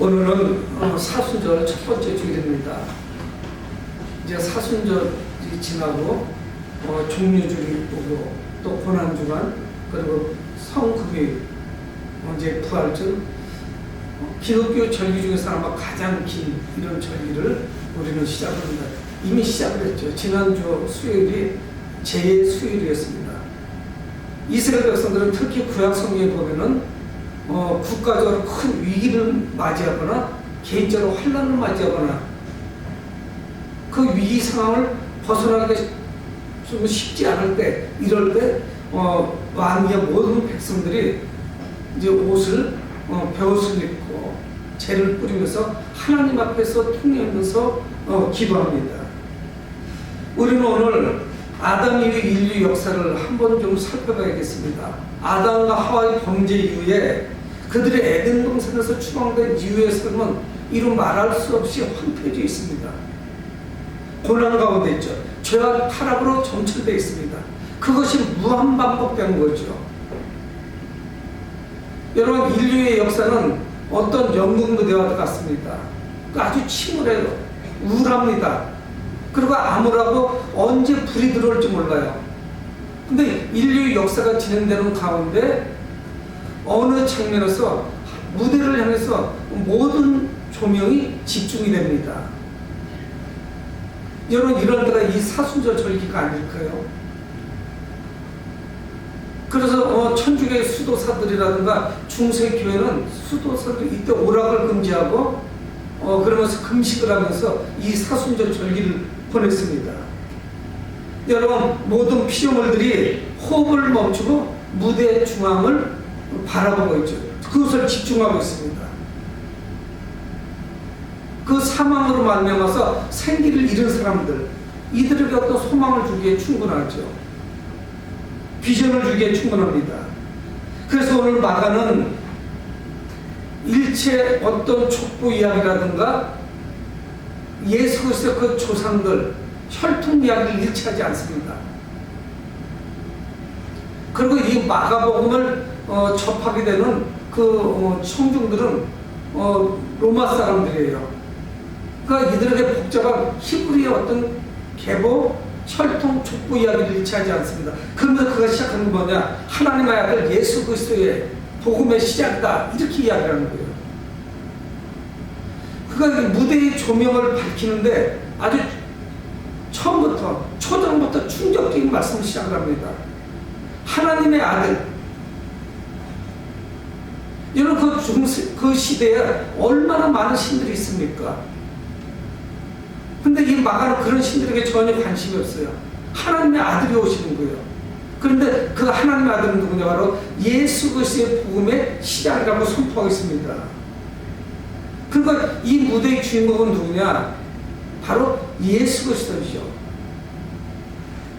오늘은 사순절 첫 번째 주일입니다. 이제 사순절이 지나고 종료주일 오고 또 고난주간 그리고 성금요일 이제 부활절 기독교 절기 중에서 아마 가장 긴 이런 절기를 우리는 시작합니다. 이미 시작을 했죠. 지난주 수요일이 제 수요일이었습니다. 이스라엘 백성들은 특히 구약 성경에 보면은 국가적으로 큰 위기를 맞이하거나 개인적으로 환난을 맞이하거나 그 위기 상황을 벗어나기 좀 쉽지 않을 때, 이럴 때 왕의 모든 백성들이 이제 옷을 베옷을 입고 재를 뿌리면서 하나님 앞에서 통회하면서 기도합니다. 우리는 오늘 아담 이후 인류 역사를 한번 좀 살펴봐야겠습니다. 아담과 하와의 범죄 이후에 그들의 에덴 동산에서 추방된 이후의 삶은 이루 말할 수 없이 황폐해져 있습니다. 고난 가운데 있죠. 죄와 타락으로 점철되어 있습니다. 그것이 무한반복되는 거죠. 여러분, 인류의 역사는 어떤 연극 무대와 같습니다. 아주 침울해요. 우울합니다. 그리고 암울하고 언제 불이 들어올지 몰라요. 근데 인류의 역사가 진행되는 가운데 어느 장면에서 무대를 향해서 모든 조명이 집중이 됩니다. 여러분, 이럴 때가 이 사순절 절기가 아닐까요? 그래서 천주교의 수도사들이라든가 중세교회는 수도사들이 이때 오락을 금지하고 그러면서 금식을 하면서 이 사순절 절기를 보냈습니다. 여러분, 모든 피조물들이 호흡을 멈추고 무대 중앙을 바라보고 있죠. 그것을 집중하고 있습니다. 그 사망으로 말미암아서 생기를 잃은 사람들, 이들에게 어떤 소망을 주기에 충분하죠. 비전을 주기에 충분합니다. 그래서 오늘 마가는 일체 어떤 촉부 이야기라든가 예수 그리스도의 그 조상들 혈통 이야기를 일치하지 않습니다. 그리고 이 마가복음을 접하게 되는 그 청중들은 로마 사람들이에요. 그러니까 이들에게 복잡한 히브리의 어떤 계보, 혈통, 족보 이야기를 일치하지 않습니다. 그러면서 그가 시작한 건 뭐냐? 하나님의 아들 예수 그리스도의 복음의 시작이다, 이렇게 이야기하는 거예요. 그가 무대의 조명을 밝히는데 아주 처음부터 초장부터 충격적인 말씀을 시작을 합니다. 하나님의 아들. 여러분, 그 시대에 얼마나 많은 신들이 있습니까? 근데 이 마가는 그런 신들에게 전혀 관심이 없어요. 하나님의 아들이 오시는 거예요. 그런데 그 하나님의 아들은 누구냐? 바로 예수 그리스도의 복음의 시작이라고 선포하고 있습니다. 그러니까 이 무대의 주인공은 누구냐? 바로 예수 그리스도죠.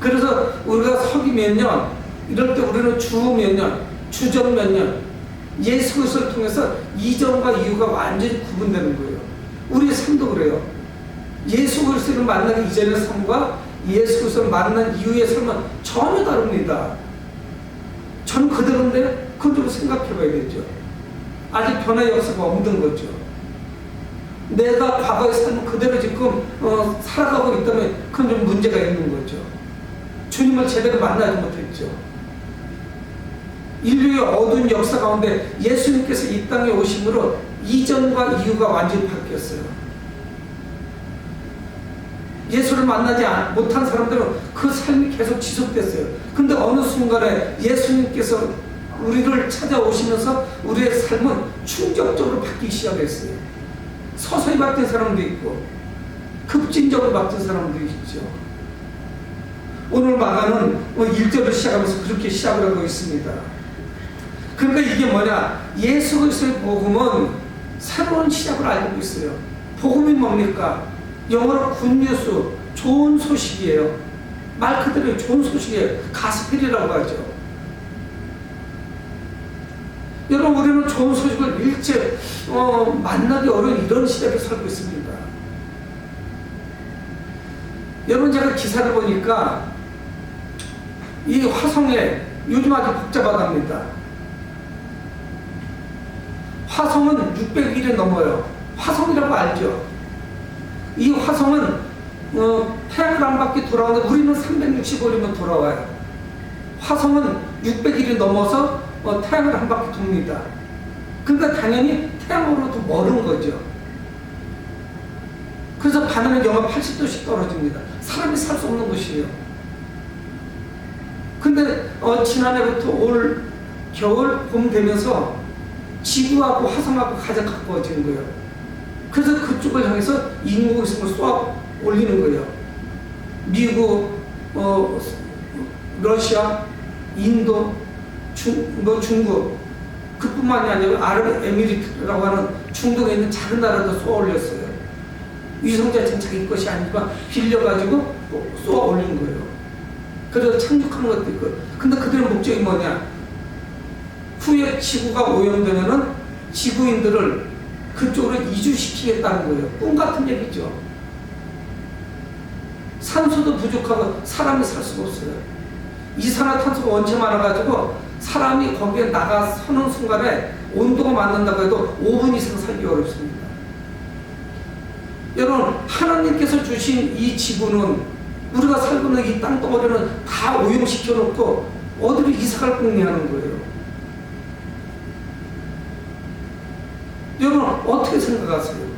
그래서 우리가 서기 몇 년, 이럴 때 우리는 주 몇 년, 주전 몇 년, 예수 그리스도를 통해서 이전과 이후가 완전히 구분되는 거예요. 우리의 삶도 그래요. 예수 그리스도를 만나기 이전의 삶과 예수 그리스도를 만난 이후의 삶은 전혀 다릅니다. 전 그대로인데 그걸 좀 생각해 봐야겠죠. 아직 변화의 역사가 없는 거죠. 내가 과거의 삶을 그대로 지금 살아가고 있다면 그건 좀 문제가 있는 거죠. 주님을 제대로 만나지 못했죠. 인류의 어두운 역사 가운데 예수님께서 이 땅에 오심으로 이전과 이후가 완전히 바뀌었어요. 예수를 만나지 못한 사람들은 그 삶이 계속 지속됐어요. 근데 어느 순간에 예수님께서 우리를 찾아오시면서 우리의 삶은 충격적으로 바뀌기 시작했어요. 서서히 바뀐 사람도 있고 급진적으로 바뀐 사람도 있죠. 오늘 마가는 1절을 시작하면서 그렇게 시작을 하고 있습니다. 그러니까 이게 뭐냐? 예수 그리스도의 복음은 새로운 시작을 알고 있어요. 복음이 뭡니까? 영어로 굿뉴스, 좋은 소식이에요. 말 그대로 좋은 소식이에요. 가스펠이라고 하죠. 여러분, 우리는 좋은 소식을 일체 만나기 어려운 이런 시대에 살고 있습니다. 여러분, 제가 기사를 보니까 이 화성에 요즘 아주 복잡하답니다. 화성은 600일이 넘어요. 화성이라고 알죠? 이 화성은 태양을 한 바퀴 돌아오는데 우리는 365일이면 돌아와요. 화성은 600일이 넘어서 태양을 한 바퀴 돕니다. 그러니까 당연히 태양으로부터 멀은 거죠. 그래서 반응은 영하 80도씩 떨어집니다. 사람이 살 수 없는 곳이에요. 근데 지난해부터 올 겨울 봄 되면서 지구하고 화성하고 가장 가까워지는 거예요. 그래서 그쪽을 향해서 인공위성을 쏘아 올리는 거예요. 미국, 러시아, 인도, 중국, 그뿐만이 아니라 아랍에미리트라고 하는 중동에 있는 작은 나라도 쏘아 올렸어요. 위성 자체는 자기 것이 아니지만 빌려가지고 쏘아 올린 거예요. 그래서 착륙하는 것도 있고. 근데 그들의 목적이 뭐냐? 후에 지구가 오염되면은 지구인들을 그쪽으로 이주시키겠다는 거예요. 꿈 같은 얘기죠. 산소도 부족하고 사람이 살 수가 없어요. 이산화탄소가 원체 많아가지고 사람이 거기에 나가서는 순간에 온도가 맞는다고 해도 5분 이상 살기 어렵습니다. 여러분, 하나님께서 주신 이 지구는, 우리가 살고 있는 이 땅덩어리는 다 오염시켜 놓고 어디로 이사갈 궁리하는 거예요. 여러분, 어떻게 생각하세요?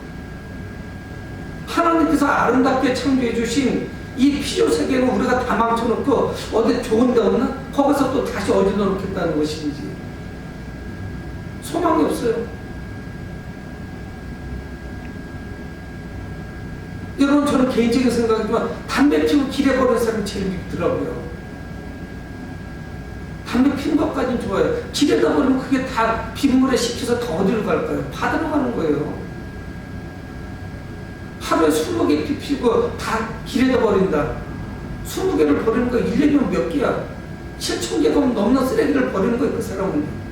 하나님께서 아름답게 창조해 주신 이 피조세계는 우리가 다 망쳐놓고 어디 좋은 데 없나? 거기서 또 다시 어디다 놓겠다는 것인지 소망이 없어요. 여러분, 저는 개인적인 생각이지만 담배 피우고 길에 버리는 사람이 제일 밉더라고요. 담배 피는 것까지는 좋아요. 길에다 버리면 그게 다 빗물에 식혀서 더 어디로 갈까요? 바다로 가는 거예요. 하루에 20개 피우고 다 길에다 버린다. 20개를 버리는 거 1년이면 몇 개야? 7,000개가 넘는 쓰레기를 버리는 거예요, 그 사람은.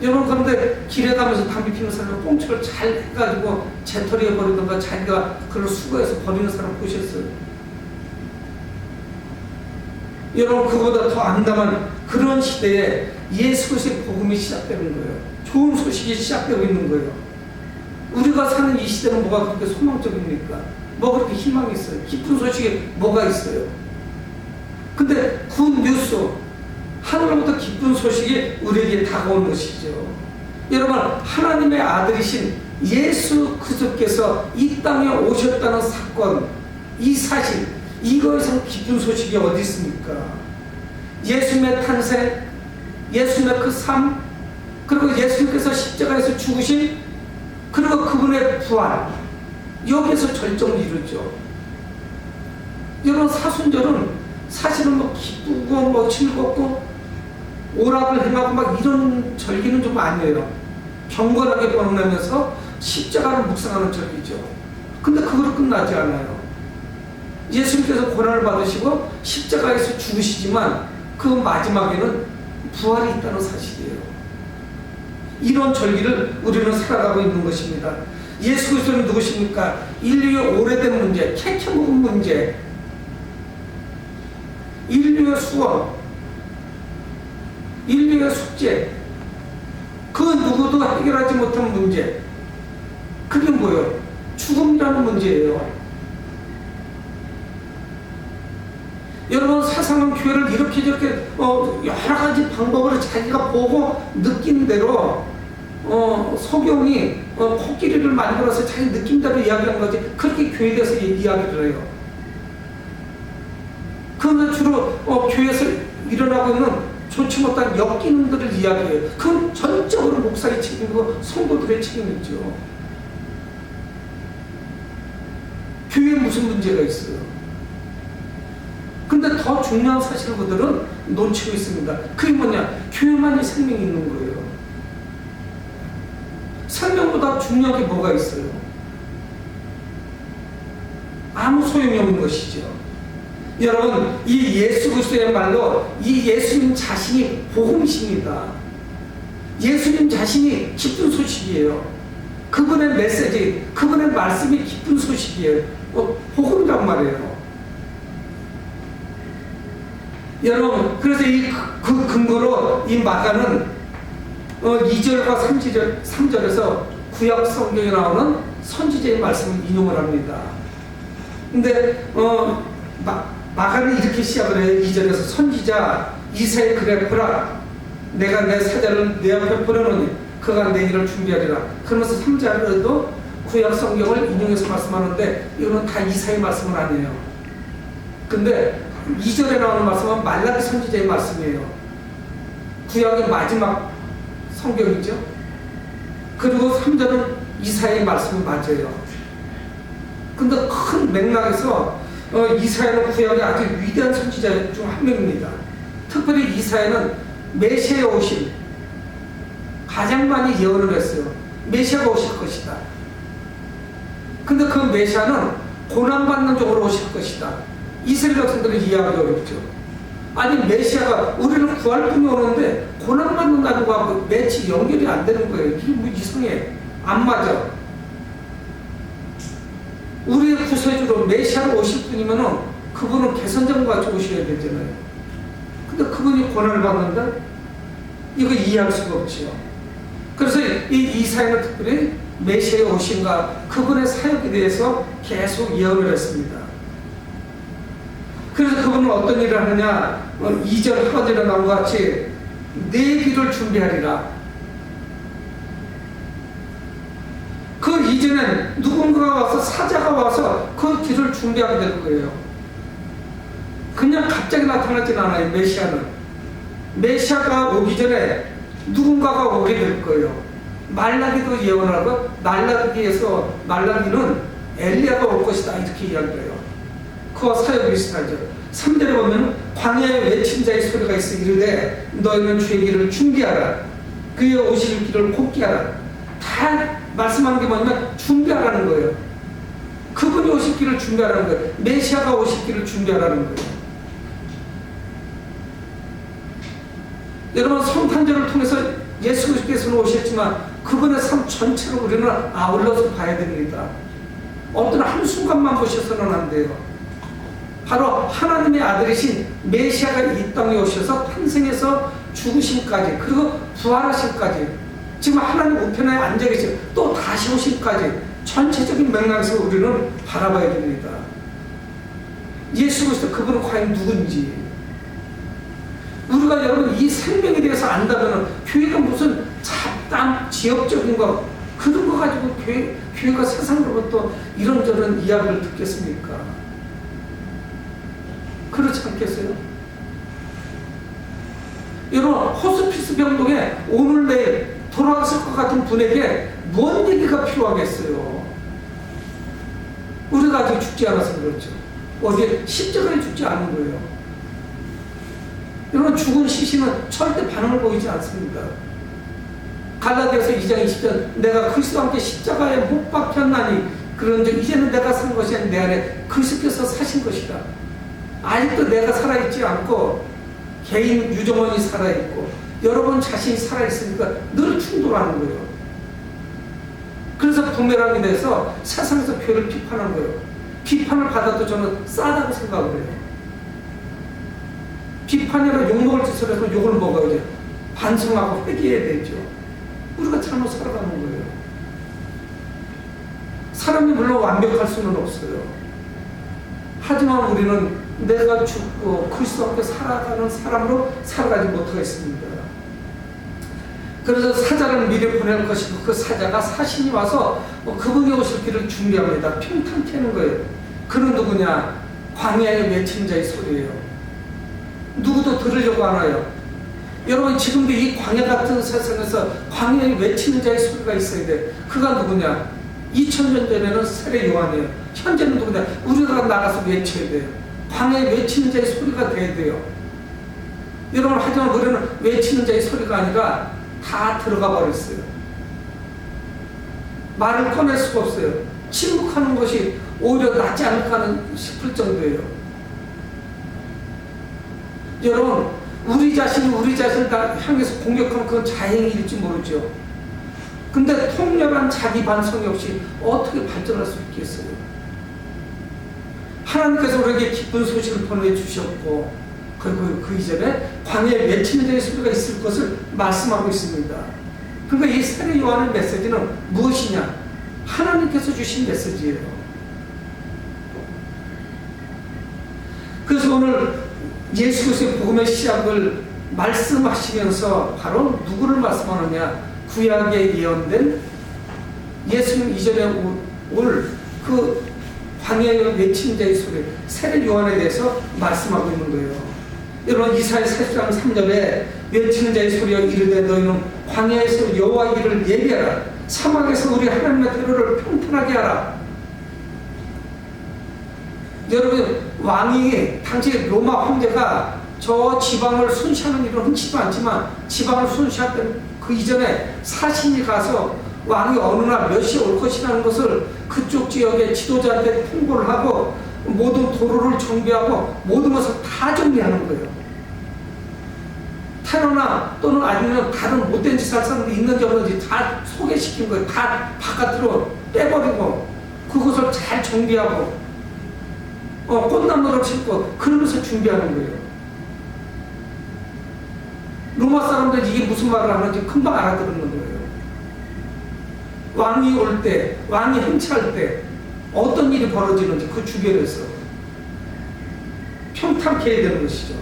여러분, 그런데 길에 가면서 담배 피우는 사람은 꽁초를 잘 해가지고 재떨이에 버리던가 자기가 그걸 수거해서 버리는 사람 보셨어요? 여러분, 그보다 더 암담한 그런 시대에 예수 그리스도의 복음이 시작되는 거예요. 좋은 소식이 시작되고 있는 거예요. 우리가 사는 이 시대는 뭐가 그렇게 소망적입니까? 뭐가 그렇게 희망이 있어요? 기쁜 소식이 뭐가 있어요? 근데 굿 뉴스, 하늘로부터 기쁜 소식이 우리에게 다가온 것이죠. 여러분, 하나님의 아들이신 예수 그리스도께서 이 땅에 오셨다는 사건, 이 사실, 이거에서 기쁜 소식이 어디 있습니까? 예수님의 탄생, 예수님의 그 삶, 그리고 예수님께서 십자가에서 죽으신, 그리고 그분의 부활, 여기에서 절정을 이루죠. 여러분, 사순절은 사실은 뭐 기쁘고 뭐 즐겁고 오락을 행하고 막 이런 절기는 좀 아니에요. 경건하게 보내면서 십자가를 묵상하는 절기죠. 근데 그걸로 끝나지 않아요. 예수님께서 고난을 받으시고 십자가에서 죽으시지만 그 마지막에는 부활이 있다는 사실이에요. 이런 절기를 우리는 살아가고 있는 것입니다. 예수 그리스도는 누구십니까? 인류의 오래된 문제, 캐캐 묵은 문제, 인류의 수원, 인류의 숙제, 그 누구도 해결하지 못한 문제, 그게 뭐예요? 죽음이라는 문제예요. 여러분, 세상은 교회를 이렇게 저렇게 여러 가지 방법으로 자기가 보고 느낀 대로 소경이 코끼리를 만들어서 자기 느낀대로 이야기한 거지, 그렇게 교회에 대해서 이야기를 해요. 그러나 주로 교회에서 일어나고 있는 좋지 못한 역기능들을 이야기해요. 그건 전적으로 목사의 책임이고 성도들의 책임이죠. 교회에 무슨 문제가 있어요? 근데 더 중요한 사실을 그들은 놓치고 있습니다. 그게 뭐냐? 교회만이 생명이 있는 거예요. 생명보다 중요한 게 뭐가 있어요? 아무 소용이 없는 것이죠. 여러분, 이 예수 그리스도야말로 이 예수님 자신이 복음이십니다. 예수님 자신이 기쁜 소식이에요. 그분의 메시지, 그분의 말씀이 기쁜 소식이에요. 복음이란 말이에요. 여러분, 그래서 그 근거로 이 마가는 2절과 3절에서 구약 성경에 나오는 선지자의 말씀을 인용을 합니다. 근데 마가는 이렇게 시작을 해요. 2절에서 선지자 이사야 그래 보라, 내가 내 사자를 내 앞에 보내노니 그가 내 일을 준비하리라. 그러면서 3절에도 구약 성경을 인용해서 말씀하는데 이거는 다 이사야의 말씀은 아니에요. 근데 2절에 나오는 말씀은 말라기 선지자의 말씀이에요. 구약의 마지막 성경이죠. 그리고 3절은 이사야의 말씀이 맞아요. 근데 큰 맥락에서 이사야는 구약의 아주 위대한 선지자 중 한 명입니다. 특별히 이사야는 메시아의 오심 가장 많이 예언을 했어요. 메시아가 오실 것이다. 근데 그 메시아는 고난받는 쪽으로 오실 것이다. 이스라엘 백성들은 이해하기 어렵죠. 아니 메시아가 우리를 구할 분이 오는데 고난받는다는 거하고 매치 연결이 안 되는 거예요. 이게 뭐 이상해. 안 맞아. 우리의 구세주로 메시아로 오실 분이면은 그분은 개선자와 같이 오셔야 되잖아요. 근데 그분이 고난을 받는다? 이거 이해할 수가 없죠. 그래서 이 이사야는 특별히 메시아의 오심과 그분의 사역에 대해서 계속 예언을 했습니다. 그래서 그분은 어떤 일을 하느냐, 2절 하반절에 나온 것 같이 내 길을 준비하리라. 그 이전엔 누군가가 와서 사자가 와서 그 길을 준비하게 될 거예요. 그냥 갑자기 나타나진 않아요. 메시아가 오기 전에 누군가가 오게 될 거예요. 말라기도 예언하고 말라기는 엘리야가 올 것이다 이렇게 이야기해요. 그와 사역이 비슷하죠. 3절에 보면 광야에 외친 자의 소리가 있어 이르되 너희는 주의 길을 준비하라, 그의 오실 길을 곱게 하라. 다 말씀한 게 뭐냐면 준비하라는 거예요. 그분이 오실 길을 준비하라는 거예요. 메시아가 오실 길을 준비하라는 거예요. 여러분 성탄절을 통해서 예수 그리스도께서는 오셨지만 그분의 삶 전체를 우리는 아울러서 봐야 됩니다. 어떤 한순간만 보셔서는 안 돼요. 바로 하나님의 아들이신 메시아가 이 땅에 오셔서 탄생해서 죽으심까지 그리고 부활하심까지 지금 하나님 우편에 앉아 계시고 또 다시 오심까지 전체적인 맥락에서 우리는 바라봐야 됩니다. 예수 그리스도 그분은 과연 누군지 우리가 여러분 이 생명에 대해서 안다면 교회가 무슨 잡담 지역적인 거 그런 거 가지고 교회가 세상으로부터 이런저런 이야기를 듣겠습니까? 그렇지 않겠어요? 여러분 호스피스 병동에 오늘 내일 돌아갔을 것 같은 분에게 뭔 얘기가 필요하겠어요? 우리가 아직 죽지 않아서 그렇죠. 어디에 십자가에 죽지 않은 거예요. 여러분 죽은 시신은 절대 반응을 보이지 않습니다. 갈라디아서 2장 20절 내가 그리스도와 함께 십자가에 못 박혔나니 그런즉 이제는 내가 산 것이 아닌 내 안에 그리스도께서 사신 것이다. 아직도 내가 살아있지 않고 개인 유정원이 살아있고 여러분 자신이 살아있으니까 늘 충돌하는 거예요. 그래서 부메랑이 돼서 세상에서 교회를 비판한 거예요. 비판을 받아도 저는 싸다고 생각을 해요. 비판이라 욕먹을 짓을 해서 욕을 먹어야죠. 반성하고 회개해야 되죠. 우리가 잘못 살아가는 거예요. 사람이 물론 완벽할 수는 없어요. 하지만 우리는 내가 죽고 그리스도와 함께 살아가는 사람으로 살아가지 못하겠습니다. 그래서 사자를 미리 보낼 것이고 그 사자가 사신이 와서 그분이 오실 길을 준비합니다. 평탄케 하는 거예요. 그는 누구냐? 광야에 외친 자의 소리예요. 누구도 들으려고 하나요? 여러분 지금도 이 광야 같은 세상에서 광야에 외치는 자의 소리가 있어야 돼. 그가 누구냐? 2000년 전에는 세례 요한이에요. 현재는 누구냐? 우리가 나가서 외쳐야 돼요. 광야에 외치는 자의 소리가 돼야 돼요. 여러분 하지만 우리는 외치는 자의 소리가 아니라 다 들어가 버렸어요. 말을 꺼낼 수가 없어요. 침묵하는 것이 오히려 낫지 않을까 싶을 정도예요. 여러분 우리 자신을 다 향해서 공격하면 그건 자행일지 모르죠. 근데 통렬한 자기 반성이 없이 어떻게 발전할 수 있겠어요? 하나님께서 우리에게 기쁜 소식을 보내주셨고 그리고 그 이전에 광야에 외치는 자의 소리가 있을 것을 말씀하고 있습니다. 그러니까 이 세례 요한의 메시지는 무엇이냐? 하나님께서 주신 메시지예요. 그래서 오늘 예수 그리스도의 복음의 시작을 말씀하시면서 바로 누구를 말씀하느냐? 구약에 예언된 예수님 이전에 올 그 광야의 외친 자의 소리, 세례 요한에 대해서 말씀하고 있는 거예요. 여러분, 이사야 40장 3절에 외치는 자의 소리가 이르되 너희는 광야에서 여호와의 길을 예비하라. 사막에서 우리 하나님의 도로를 평탄하게 하라. 여러분, 왕이 당시 로마 황제가 저 지방을 순시하는 일은 흔치도 않지만 지방을 순시했던 그 이전에 사신이 가서 왕이 어느 날 몇 시에 올 것이라는 것을 그쪽 지역의 지도자한테 통보를 하고 모든 도로를 정비하고 모든 것을 다 정리하는 거예요. 테러나 또는 아니면 다른 못된 짓 할 사람들이 있는지 없는지 다 소개시킨 거예요. 다 바깥으로 빼버리고 그것을 잘 정비하고 꽃나무를 심고 그러면서 준비하는 거예요. 로마 사람들 이게 무슨 말을 하는지 금방 알아듣는 거예요. 왕이 올 때, 왕이 행차할 때 어떤 일이 벌어지는지 그 주변에서 평탄케 해야 되는 것이죠.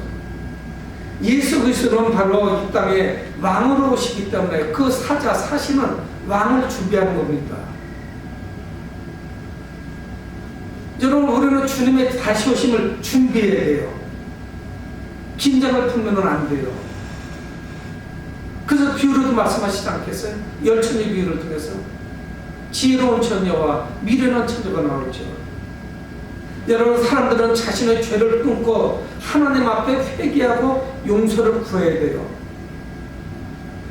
예수 그리스도는 바로 이 땅에 왕으로 오시기 때문에 그 사자, 사신은 왕을 준비하는 겁니다. 여러분, 우리는 주님의 다시 오심을 준비해야 돼요. 긴장을 풀면 안 돼요. 그래서 비유로도 말씀하시지 않겠어요? 열천의 비유를 통해서 지혜로운 처녀와 미련한 처녀가 나오죠. 여러분, 사람들은 자신의 죄를 끊고 하나님 앞에 회개하고 용서를 구해야 돼요.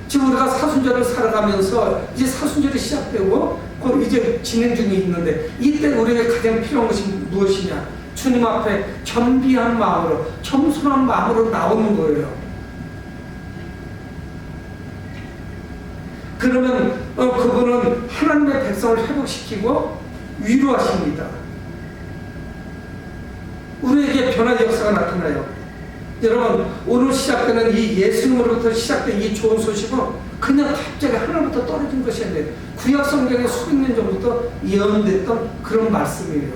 지금 우리가 사순절을 살아가면서 이제 사순절이 시작되고 이제 진행 중에 있는데 이때 우리에게 가장 필요한 것이 무엇이냐? 주님 앞에 겸비한 마음으로, 겸손한 마음으로 나오는 거예요. 그러면 그분은 하나님의 백성을 회복시키고 위로하십니다. 우리에게 변화의 역사가 나타나요. 여러분, 오늘 시작되는 이 예수님으로부터 시작된 이 좋은 소식은 그냥 갑자기 하늘부터 떨어진 것이 아니에요. 구약 성경에 수백 년 전부터 예언됐던 그런 말씀이에요.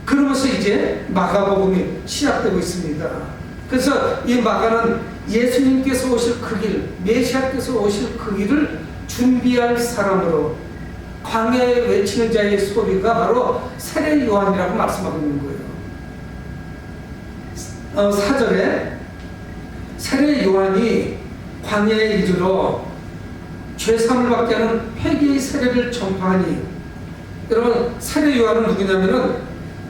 그러면서 이제 마가복음이 시작되고 있습니다. 그래서 이 마가는 예수님께서 오실 그 길, 메시아께서 오실 그 길을 준비할 사람으로 광야에 외치는 자의 소리가 바로 세례 요한이라고 말씀하고 있는 거예요. 4절에 세례 요한이 광야에 이르러 죄사함을 받게 하는 회개의 세례를 전파하니, 여러분, 세례 요한은 누구냐면은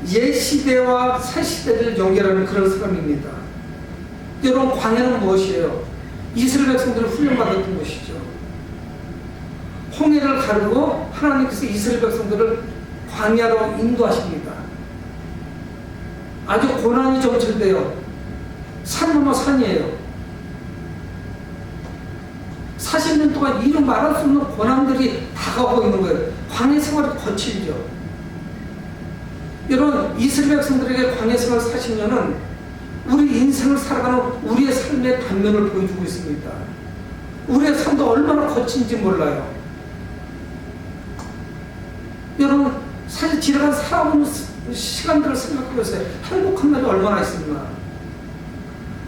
옛 시대와 새 시대를 연결하는 그런 사람입니다. 여러분, 광야는 무엇이에요? 이스라엘 백성들을 훈련받았던 것이죠. 홍해를 가르고 하나님께서 이스라엘 백성들을 광야로 인도하십니다. 아주 고난이 점철돼요. 산 넘어 산이에요. 40년 동안 이루 말할 수 없는 고난들이 다가오고 있는 거예요. 광야 생활이 거칠죠. 여러분, 이스라엘 백성들에게 광야 생활 40년은 우리 인생을 살아가는 우리의 삶의 단면을 보여주고 있습니다. 우리의 삶도 얼마나 거친지 몰라요. 여러분, 사실 지나간 살아오는 시간들을 생각해보세요. 행복한 날이 얼마나 있습니까?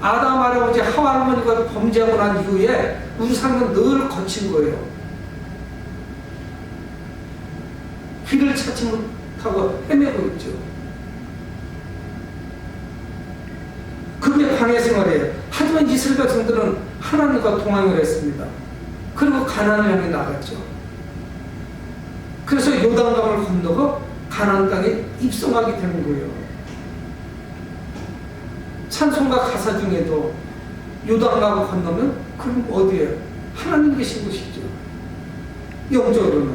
아담 할아버지, 하와 할머니가 범죄하고 난 이후에 우리 삶은 늘 거친 거예요. 길을 찾지 못하고 헤매고 있죠. 그게 광야 생활이에요. 하지만 이스라엘 백성들은 하나님과 동행을 했습니다. 그리고 가나안을 향해 나갔죠. 그래서 요단강을 건너고 가나안 땅에 입성하게 되는 거예요. 찬송가 가사 중에도 요단강을 건너면 그럼 어디에? 하나님 계신 곳이죠. 영적으로는.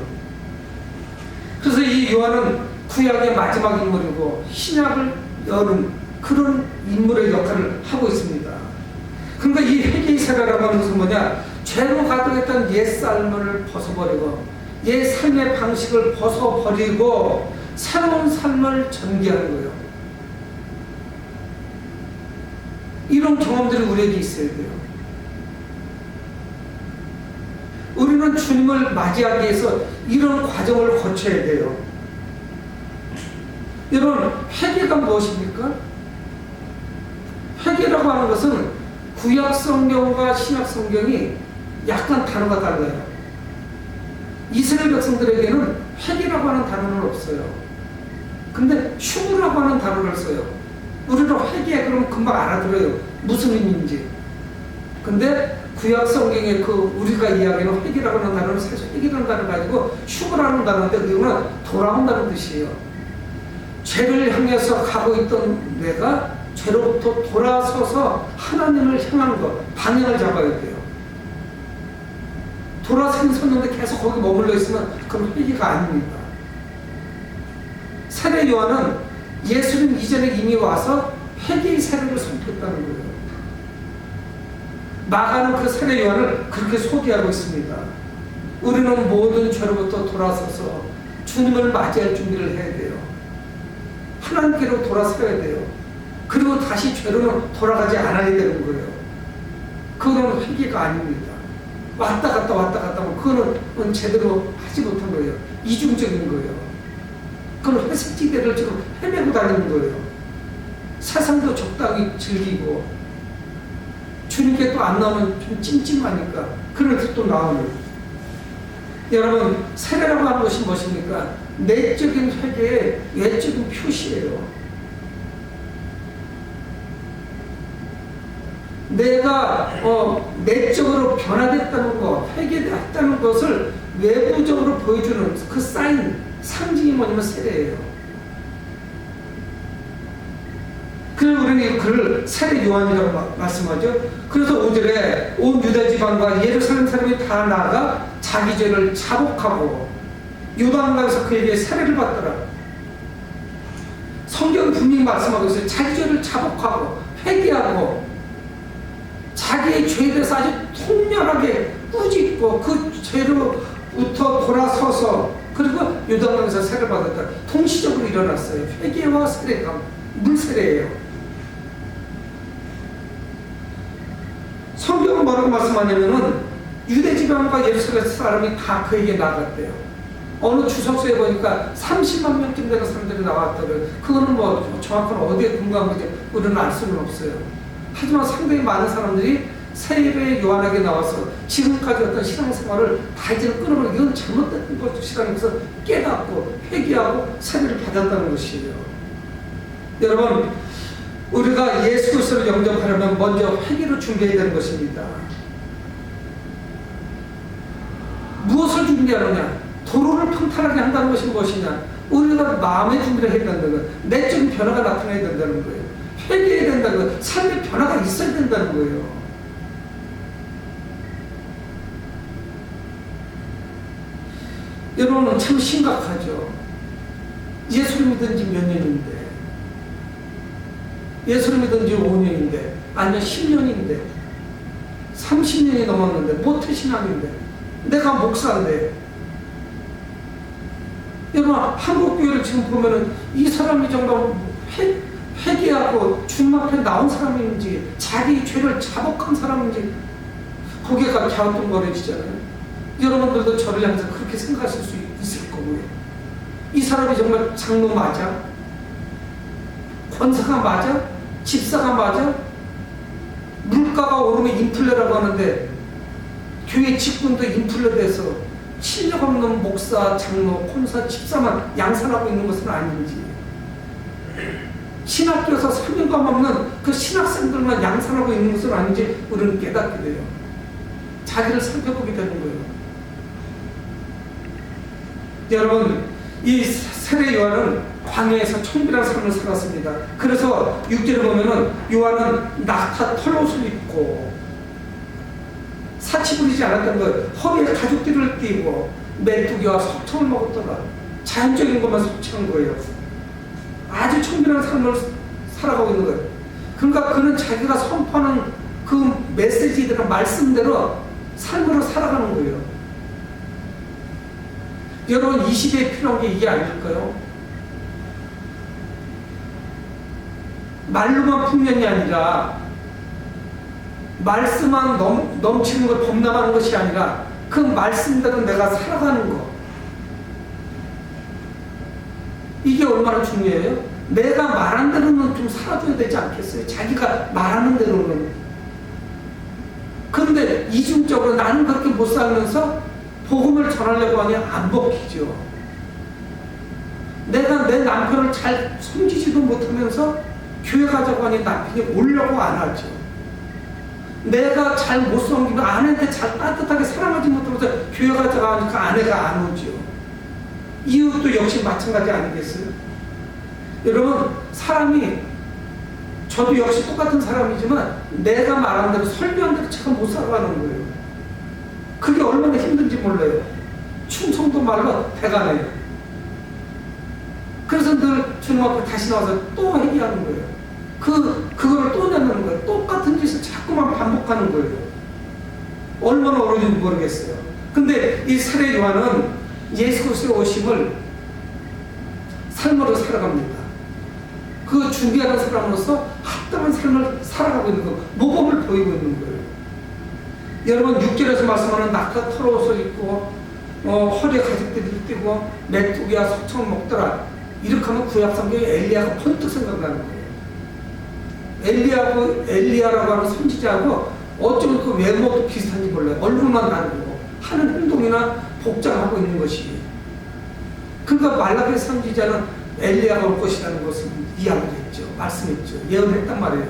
그래서 이 요한은 구약의 마지막 인물이고 신약을 여는 그런 인물의 역할을 하고 있습니다. 그러니까 이 회개의 세례라고 하는 것은 뭐냐? 죄로 가득했던 옛 삶을 벗어버리고 옛 삶의 방식을 벗어버리고 새로운 삶을 전개하는 거예요. 이런 경험들이 우리에게 있어야 돼요. 우리는 주님을 맞이하기 위해서 이런 과정을 거쳐야 돼요. 여러분, 회개가 무엇입니까? 회개라고 하는 것은 구약 성경과 신약 성경이 약간 단어가 달라요. 이스라엘 백성들에게는 회개라고 하는 단어는 없어요. 근데 휴무라고 하는 단어를 써요. 우리는 회개 그러면 금방 알아들어요. 무슨 의미인지. 근데 구약 성경에 우리가 이야기하는 회개라고 하는 단어는 사실 회개라는 단어가 아니고 휴무라는 단어인데 그거는 돌아온다는 뜻이에요. 죄를 향해서 가고 있던 내가 죄로부터 돌아서서 하나님을 향하는 것, 방향을 잡아야 돼요. 돌아서긴 섰는데 계속 거기 머물러 있으면 그건 회개가 아닙니다. 세례 요한은 예수님 이전에 이미 와서 회개의 세례를 선포했다는 거예요. 마가는 그 세례 요한을 그렇게 소개하고 있습니다. 우리는 모든 죄로부터 돌아서서 주님을 맞이할 준비를 해야 돼요. 하나님께로 돌아서야 돼요. 그리고 다시 죄로는 돌아가지 않아야 되는 거예요. 그거는 회개가 아닙니다. 왔다 갔다 하면 그거는 제대로 하지 못한 거예요. 이중적인 거예요. 그건 회색지대를 지금 헤매고 다니는 거예요. 세상도 적당히 즐기고 주님께 또 안 나오면 좀 찜찜하니까 그래서 또 나오는. 여러분, 세례라고 하는 것이 무엇입니까? 내적인 회개의 외적인 표시예요. 내가 내적으로 변화됐다는 것, 회개됐다는 것을 외부적으로 보여주는 그 사인, 상징이 뭐냐면 세례예요. 그래서 우리는 이 글을 세례 요한이라고 말씀하죠. 그래서 5절에 온 유다 지방과 예루살렘 사람이 다 나아가 자기 죄를 자복하고 요단강에서 그에게 세례를 받더라. 성경은 분명히 말씀하고 있어요. 자기 죄를 자복하고 회개하고 자기의 죄에 대해서 아주 통렬하게 꾸짖고 그 죄로부터 돌아서서 그리고 요단강에서 세례를 받았다. 동시적으로 일어났어요. 회개와 세례가 물세례예요. 성경은 뭐라고 말씀하냐면은 유대지방과 예루살렘 사람이 다 그에게 나갔대요. 어느 주석서에 보니까 30만 명쯤 되는 사람들이 나왔더래요. 그거는 뭐 정확한 어디에 근거한 건지 우리는 알 수는 없어요. 하지만 상당히 많은 사람들이 세례 요한에게 나와서 지금까지 어떤 신앙생활을 다 이제는 끊어버리고 이건 잘못된 것이라면서 깨닫고 회개하고 세례를 받았다는 것이에요. 여러분, 우리가 예수 그리스도를 영접하려면 먼저 회개를 준비해야 되는 것입니다. 무엇을 준비하느냐? 도로를 평탄하게 한다는 것이 무엇이냐? 우리가 마음의 준비를 해야 된다는 거예요. 내적인 변화가 나타나야 된다는 거예요. 회개해야 된다는 거예요. 삶의 변화가 있어야 된다는 거예요. 여러분은 참 심각하죠. 예수를 믿은 지 몇 년인데, 예수를 믿은 지 5년인데, 아니면 10년인데, 30년이 넘었는데, 모태신앙인데, 내가 목사인데, 여러분, 한국교회를 지금 보면은 이 사람이 정말 회개하고 주님 앞에 나온 사람인지, 자기 죄를 자복한 사람인지, 고개가 갸우뚱거려지잖아요. 여러분들도 저를 향해서 그렇게 생각하실 수 있을 거고요. 이 사람이 정말 장로 맞아? 권사가 맞아? 집사가 맞아? 물가가 오르면 인플레라고 하는데 교회 직분도 인플레돼서 실력 없는 목사, 장로, 권사, 집사만 양산하고 있는 것은 아닌지, 신학교에서 3년간 없는 그 신학생들만 양산하고 있는 것은 아닌지 우리는 깨닫게 돼요. 자기를 살펴보게 되는 거예요. 여러분, 이 세례 요한은 광야에서 청비란 삶을 살았습니다. 그래서 6절에 보면은 요한은 낙타 털옷을 입고 사치 부리지 않았던 거예요. 허리에 가죽띠를 띠고 메뚜기와 석청을 먹었더라. 자연적인 것만 섭취한 거예요. 아주 청비란 삶을 살아가고 있는 거예요. 그러니까 그는 자기가 선포하는 그 메시지대로 말씀대로 삶으로 살아가는 거예요. 여러분, 이 시대에 필요한 게 이게 아닐까요? 말로만 풍년이 아니라 말씀만 넘치는 걸 범람하는 것이 아니라 그 말씀대로 내가 살아가는 거, 이게 얼마나 중요해요? 내가 말한 대로는 좀 살아줘야 되지 않겠어요? 자기가 말하는 대로는. 그런데 이중적으로 나는 그렇게 못 살면서 복음을 전하려고 하니 안 먹히죠. 내가 내 남편을 잘 섬기지도 못하면서 교회 가자고 하니 남편이 오려고 안 하죠. 내가 잘 못 섬기면 아내한테 잘 따뜻하게 사랑하지 못하면서 교회 가자고 하니까 아내가 안 오죠. 이웃도 역시 마찬가지 아니겠어요? 여러분, 사람이, 저도 역시 똑같은 사람이지만 내가 말한 대로 설교한 대로 제가 못 살아가는 거예요. 그게 얼마나 힘든지 몰라요. 충청도 말로 배가 나요. 그래서 늘 주님 앞에 다시 나와서 또 회개하는 거예요. 그거를 또 내는 거예요. 똑같은 짓을 자꾸만 반복하는 거예요. 얼마나 어려운지 모르겠어요. 근데 이 세례 요한은 예수 그리스도의 오심을 삶으로 살아갑니다. 그 준비하는 사람으로서 합당한 삶을 살아가고 있는 거, 모범을 보이고 있는 거예요. 여러분, 6절에서 말씀하는 낙타 털어서 입고 허리에 가죽띠를 띠고 메뚜기와 석청을 먹더라, 이렇게 하면 구약성경에 엘리야가 번뜩 생각나는 거예요. 엘리야라고 하는 선지자하고 어쩌면 그 외모도 비슷한지 몰라요. 얼굴만 다르고 하는 행동이나 복장하고 있는 것이. 그러니까 말라기 선지자는 엘리야가 올 것이라는 것을 이야기를 했죠. 말씀했죠. 예언했단 말이에요.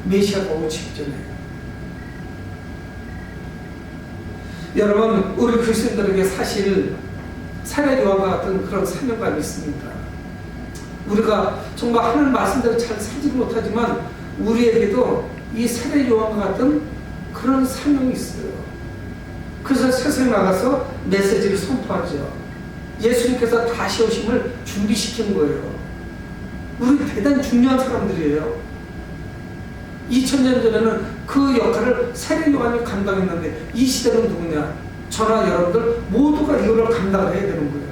메시아가 오기 직전에. 여러분, 우리 그리스도인들에게 사실 세례 요한과 같은 그런 사명감이 있습니다. 우리가 정말 하는 말씀대로 잘 살지 못하지만 우리에게도 이 세례 요한과 같은 그런 사명이 있어요. 그래서 세상에 나가서 메시지를 선포하죠. 예수님께서 다시 오심을 준비시킨 거예요. 우리 대단히 중요한 사람들이에요. 2000년 전에는 그 역할을 세례 요한이 감당했는데 이 시대는 누구냐? 저나 여러분들 모두가 이거를 감당을 해야 되는 거예요.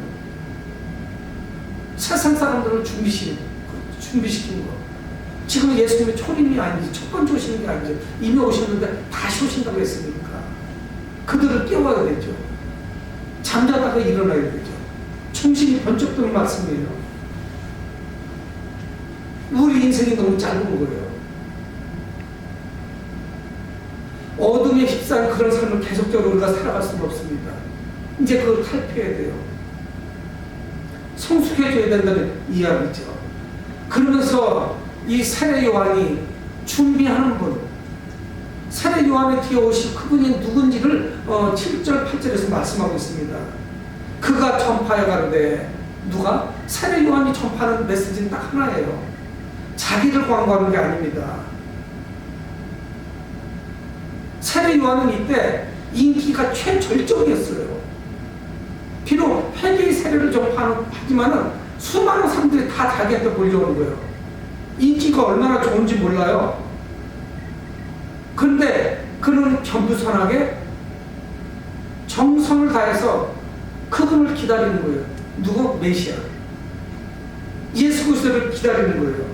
세상 사람들을 준비시킨 거. 지금 예수님의 초림이 아니지, 첫 번째 오시는 게 아니죠. 이미 오셨는데 다시 오신다고 했으니까 그들을 깨워야 되죠. 잠자다가 일어나야 되죠. 충신이 번쩍 드는 말씀이에요. 우리 인생이 너무 짧은 거예요. 어둠에 휩싸인 그런 삶을 계속적으로 우리가 살아갈 수는 없습니다. 이제 그걸 탈피해야 돼요. 성숙해져야 된다는 이야기죠. 그러면서 이 세례 요한이 준비하는 분, 세례 요한의 뒤에 오실 그분이 누군지를 7절, 8절에서 말씀하고 있습니다. 그가 전파해 가는데, 누가? 세례 요한이 전파하는 메시지는 딱 하나예요. 자기를 광고하는 게 아닙니다. 세례 요한은 이때 인기가 최절정이었어요. 비록 회개의 세례를 전파하지만은 수많은 사람들이 다 자기한테 몰려오는 거예요. 인기가 얼마나 좋은지 몰라요. 그런데 그는 겸손하게 정성을 다해서 그분을 기다리는 거예요. 누구? 메시아. 예수 그리스도를 기다리는 거예요.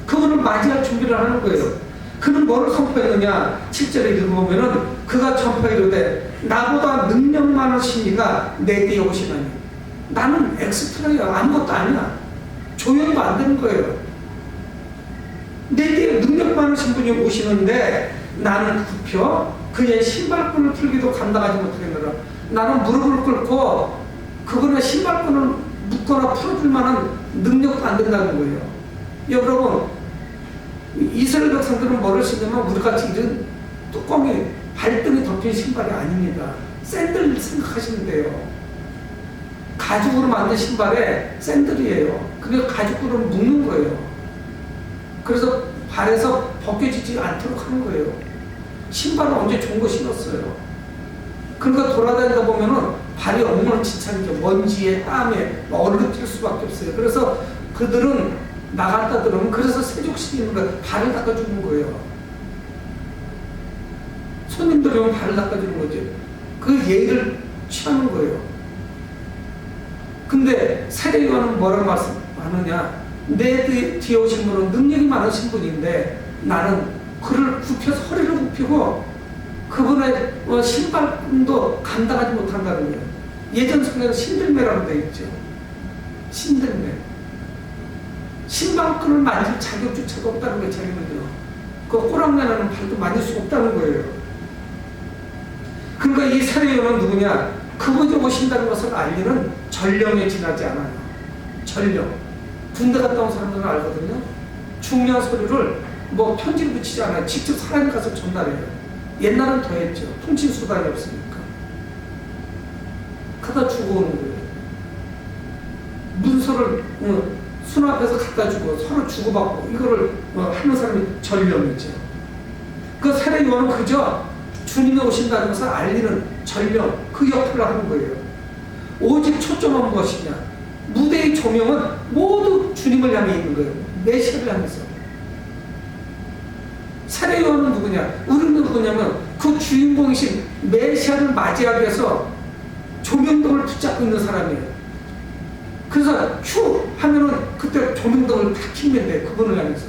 그분을 맞이할 준비를 하는 거예요. 그는 뭐를 선포했느냐? 7절에 읽어보면은 그가 전파이르되 나보다 능력 많으신 이가 내 뒤에 오시나니. 나는 엑스트라예요. 아무것도 아니야. 조연도 안 되는 거예요. 내 뒤에 능력 많으신 분이 오시는데 나는 굽혀 그의 신발끈을 풀기도 감당하지 못하겠노라. 나는 무릎을 꿇고 그분의 신발끈을 묶거나 풀어줄 만한 능력도 안 된다는 거예요. 여러분, 이스라엘 백성들은 뭐를 신으면 우리같이 이런 뚜껑이 발등이 덮인 신발이 아닙니다. 샌들 생각하시면 돼요. 가죽으로 만든 신발에 샌들이에요. 그게 가죽으로 묶는 거예요. 그래서 발에서 벗겨지지 않도록 하는 거예요. 신발은 언제 좋은 거 신었어요. 그러니까 돌아다니다 보면은 발이 엉망진창이죠. 먼지에 땀에 얼룩질 수밖에 없어요. 그래서 그들은 나갔다 들어오면 그래서 세족시키는 거예요. 발을 닦아주는 거예요. 손님들이 오면 발을 닦아주는 거죠. 그 예의를 취하는 거예요. 근데 세례 요한은 뭐라고 말씀하느냐? 내 뒤에 오신 분은 능력이 많으신 분인데 나는 그를 굽혀서 허리를 굽히고 그분의 신발끈도 감당하지 못한다는 거예요. 예전 성경에 신들매라고 되어 있죠. 신들매. 신발끈을 만질 자격조차가 없다는 거예요. 자기는요. 그 꼬랑내나는 발도 만질 수 없다는 거예요. 그러니까 이 사례요는 누구냐? 그분이 오신다는 것을 알리는 전령에 지나지 않아요. 전령. 군대 갔다 온 사람들은 알거든요. 중요한 서류를 편지를 붙이지 않아요. 직접 사람이 가서 전달해요. 옛날은 더 했죠. 통신 수단이 없으니까. 갖다 주고 오는 거예요. 문서를 수납해서 갖다 주고 서로 주고받고 이거를 하는 사람이 전령이죠. 그 세례 요한은 그저 주님이 오신다는 것을 알리는 전령, 그 역할을 하는 거예요. 오직 초점은 무엇이냐? 무대의 조명은 모두 주님을 향해 있는 거예요. 메시아를 향해서. 세례 요한은 누구냐? 우리는 누구냐면 그 주인공이신 메시아를 맞이하기 위해서 조명등을 붙잡고 있는 사람이에요. 그래서 큐 하면은 그때 조명등을 탁 켜면 돼요. 그분을 향해서.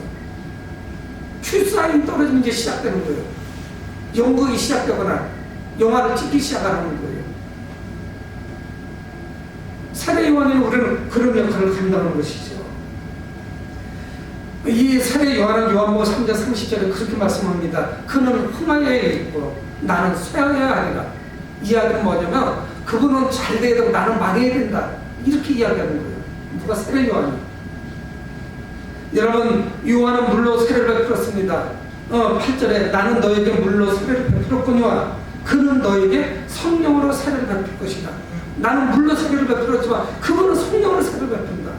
큐 사인 떨어지면 이제 시작되는 거예요. 연극이 시작되거나 영화를 찍기 시작하는 거예요. 세례 요한은 우리는 그런 역할을 감당하는 것이죠. 이 세례 요한은 요한복음 3장 30절에 그렇게 말씀합니다. 그는 흥하여야 있고 나는 쇠하여야 하리라. 이 이야기는 뭐냐면 그분은 잘 돼야 되고 나는 망해야 된다. 이렇게 이야기하는 거예요. 누가? 세례 요한이. 여러분, 요한은 물로 세례를 베풀었습니다. 8절에 나는 너에게 물로 세례를 베풀었거니와 그는 너에게 성령으로 세례를 베풀 것이다. 나는 물로 세례를 베풀었지만 그분은 성령으로 세례를 베푼다.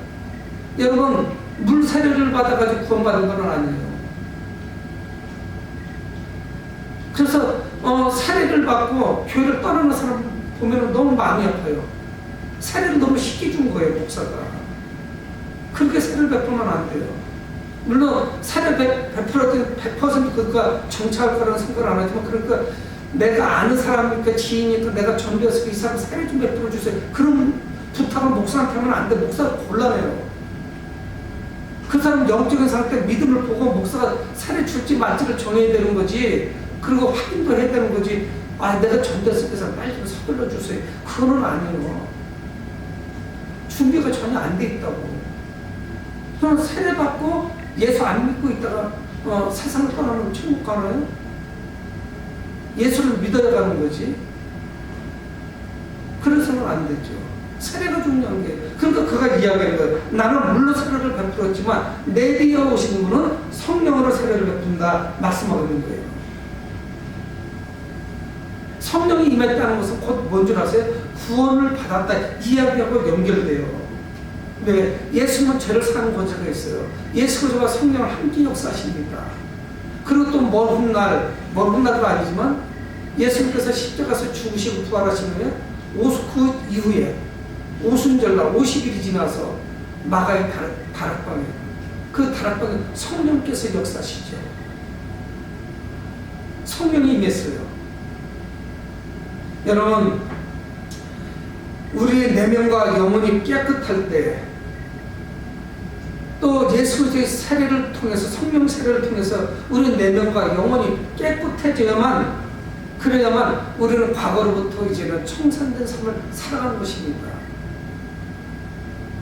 여러분, 물 세례를 받아가지고 구원받은 건 아니에요. 그래서 세례를 받고 교회를 떠나는 사람 보면 너무 마음이 아파요. 세례를 너무 쉽게 준 거예요, 목사가. 그렇게 세례를 베풀면 안 돼요. 물론 세례 베풀었더니 100% 그가 정착할 거라는 생각을 안 하지만, 그러니까 내가 아는 사람이니까 지인이니까 내가 전도해서 이 사람 세례 좀 베풀어 주세요. 그런 부탁을 목사한테 하면 안 돼. 목사가 곤란해요. 그 사람 영적인 상태 믿음을 보고 목사가 세례 줄지 말지를 정해야 되는 거지. 그리고 확인도 해야 되는 거지. 내가 전도했을 때 빨리 좀 서둘러 주세요. 그거는 아니에요. 준비가 전혀 안 돼 있다고. 그럼 세례 받고 예수 안 믿고 있다가 세상을 떠나면 천국 가나요? 예수를 믿어야 가는 거지. 그래서는 안 되죠. 세례가 중요한 게. 그러니까 그가 이야기하는 거예요. 나는 물로 세례를 베풀었지만 내 뒤에 오시는 분은 성령으로 세례를 베푼다 말씀하고 있는 거예요. 성령이 임했다는 것은 곧 뭔 줄 아세요? 구원을 받았다 이야기하고 연결돼요. 왜? 예수님은 죄를 사는 권세가 있어요. 예수 그리스도와 성령을 함께 역사하십니다. 그리고 또 먼 훗날도 아니지만 예수님께서 십자가에서 죽으시고 부활하신 후에 그 이후에 오순절날 50일이 지나서 마가의 다락방에, 그 다락방에 성령께서 역사하시죠. 성령이 임했어요. 여러분, 우리의 내면과 영혼이 깨끗할 때, 또 예수 그리스도의 세례를 통해서, 성령 세례를 통해서 우리 내면과 영혼이 깨끗해져야만, 그래야만 우리는 과거로부터 이제는 청산된 삶을 살아가는 것입니다.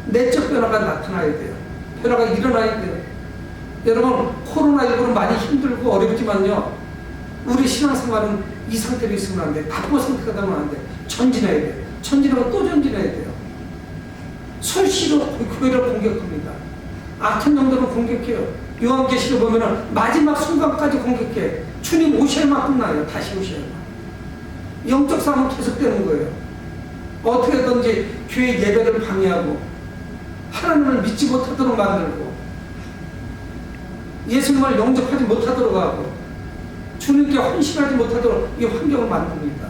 내적 변화가 나타나야 돼요. 변화가 일어나야 돼요. 여러분, 코로나19는 많이 힘들고 어렵지만요, 우리 신앙생활은 이 상태로 있으면 안 돼. 답보 상태가 되면 안 돼. 전진해야 돼. 전진하고 또 전진해야 돼요. 수시로 교회를 공격합니다. 악한 영들은 공격해요. 요한계시록 보면은 마지막 순간까지 공격해. 주님 오셔야만 끝나요. 다시 오셔야만. 영적 싸움은 계속되는 거예요. 어떻게든지 교회 예배를 방해하고 하나님을 믿지 못하도록 만들고 예수님을 영접하지 못하도록 하고 주님께 헌신하지 못하도록 이 환경을 만듭니다.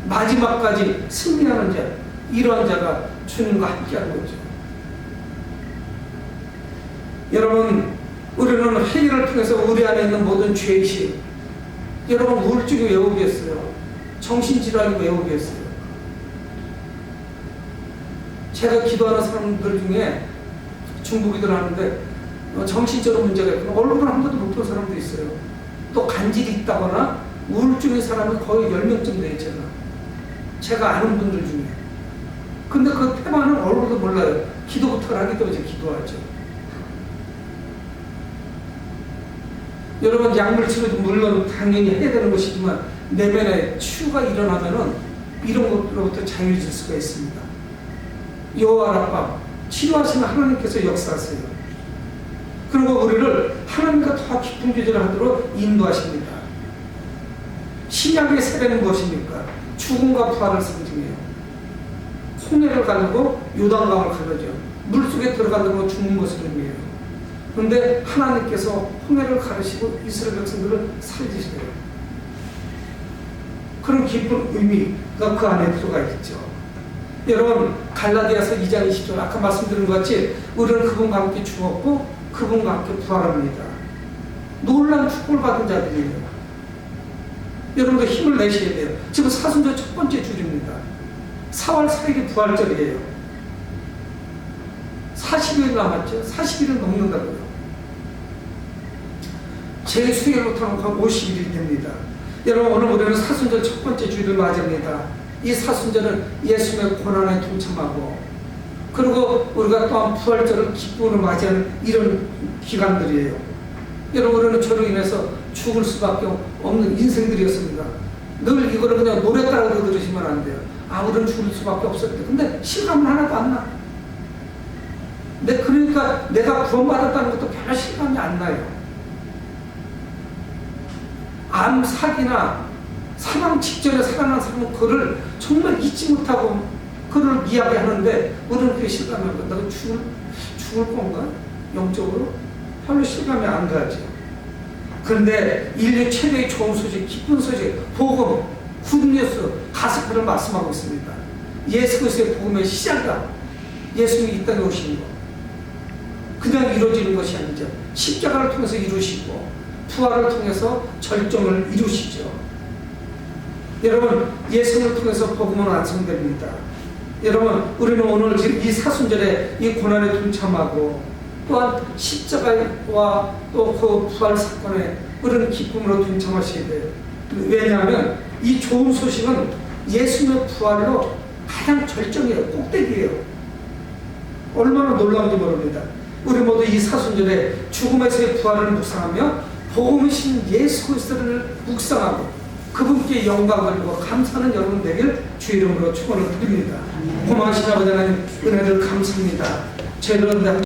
마지막까지 승리하는 자, 이러한 자가 주님과 함께하는 거죠. 여러분, 우리는 회개를 통해서 우리 안에 있는 모든 죄의식, 여러분 우울증이 왜 오겠어요? 정신질환이 왜 오겠어요? 제가 기도하는 사람들 중에 중보기도를 하는데 정신적으로 문제가 있고 얼굴을 한 번도 못 본 사람도 있어요. 또 간질이 있다거나 우울증인 사람이 거의 10명쯤 돼요, 제가 아는 분들 중에. 근데 그 폐만은 얼굴도 몰라요. 기도부터 하기 때문에 기도하죠. 여러분, 약물 치료도 물론 당연히 해야 되는 것이지만 내면에 치유가 일어나면은 이런 것으로부터 자유해질 수가 있습니다. 여호와 치료하시는 하나님께서 역사하세요. 그리고 우리를 하나님과 더 깊은 교제를 하도록 인도하십니다. 신약의 세례는 무엇입니까? 죽음과 부활을 상징해요. 홍해를 가르고 요단강을 가르죠. 물속에 들어가는 건 죽는 것을 의미해요. 그런데 하나님께서 홍해를 가르시고 이스라엘 백성들을 살리시래요. 그런 깊은 의미가 그 안에 들어가 있죠. 여러분, 갈라디아서 2장 20절 아까 말씀드린 것 같이 우리는 그분과 함께 죽었고 그분과 함께 부활합니다. 놀라운 축복을 받은 자들이에요. 여러분도 힘을 내셔야 돼요. 지금 사순절 첫 번째 주일입니다. 4월 4일이 부활절이에요. 40일 남았죠. 40일은 넘는다고요. 제 수요일부터는 50일이 됩니다. 여러분, 오늘 우리는 사순절 첫 번째 주일을 맞이합니다. 이 사순절은 예수님의 고난에 동참하고 그리고 우리가 또한 부활절을 기쁨으로 맞이하는 이런 기간들이에요. 여러분, 우리는 저로 인해서 죽을 수밖에 없는 인생들이었습니다. 늘 이거를 그냥 노래 따라서 들으시면 안 돼요. 우리는 죽을 수밖에 없었대. 근데 실감은 하나도 안 나. 근데 그러니까 내가 구원받았다는 것도 별로 실감이 안 나요. 암, 사기나 사망 직전에 살아난 사람은 그를 정말 잊지 못하고 그를 이야기하는데 우리는 그게 실감이 안 가. 내가 죽을 건가? 영적으로? 별로 실감이 안 가죠. 그런데 인류 최대의 좋은 소식, 기쁜 소식, 복음, 굿뉴스, 가스펠을 말씀하고 있습니다. 예수 그리스도의 복음의 시작이다. 예수님이 이 땅에 오신 거. 그냥 이루어지는 것이 아니죠. 십자가를 통해서 이루시고 부활을 통해서 절정을 이루시죠. 여러분, 예수님을 통해서 복음은 완성됩니다. 여러분, 우리는 오늘 이 사순절에 이 고난에 동참하고 또한 십자가와 또 그 부활 사건에 우리는 기쁨으로 동참하셔야 돼요. 왜냐하면 이 좋은 소식은 예수님의 부활로 가장 절정이에요. 꼭대기예요. 얼마나 놀라운지 모릅니다. 우리 모두 이 사순절에 죽음에서의 부활을 묵상하며 복음이신 예수 그리스도를 묵상하고 그분께 영광을 드리고 감사하는 여러분 되길 주 이름으로 축원을 드립니다. 고마우신 아버지 하나님, 은혜를 감사합니다. 저희들은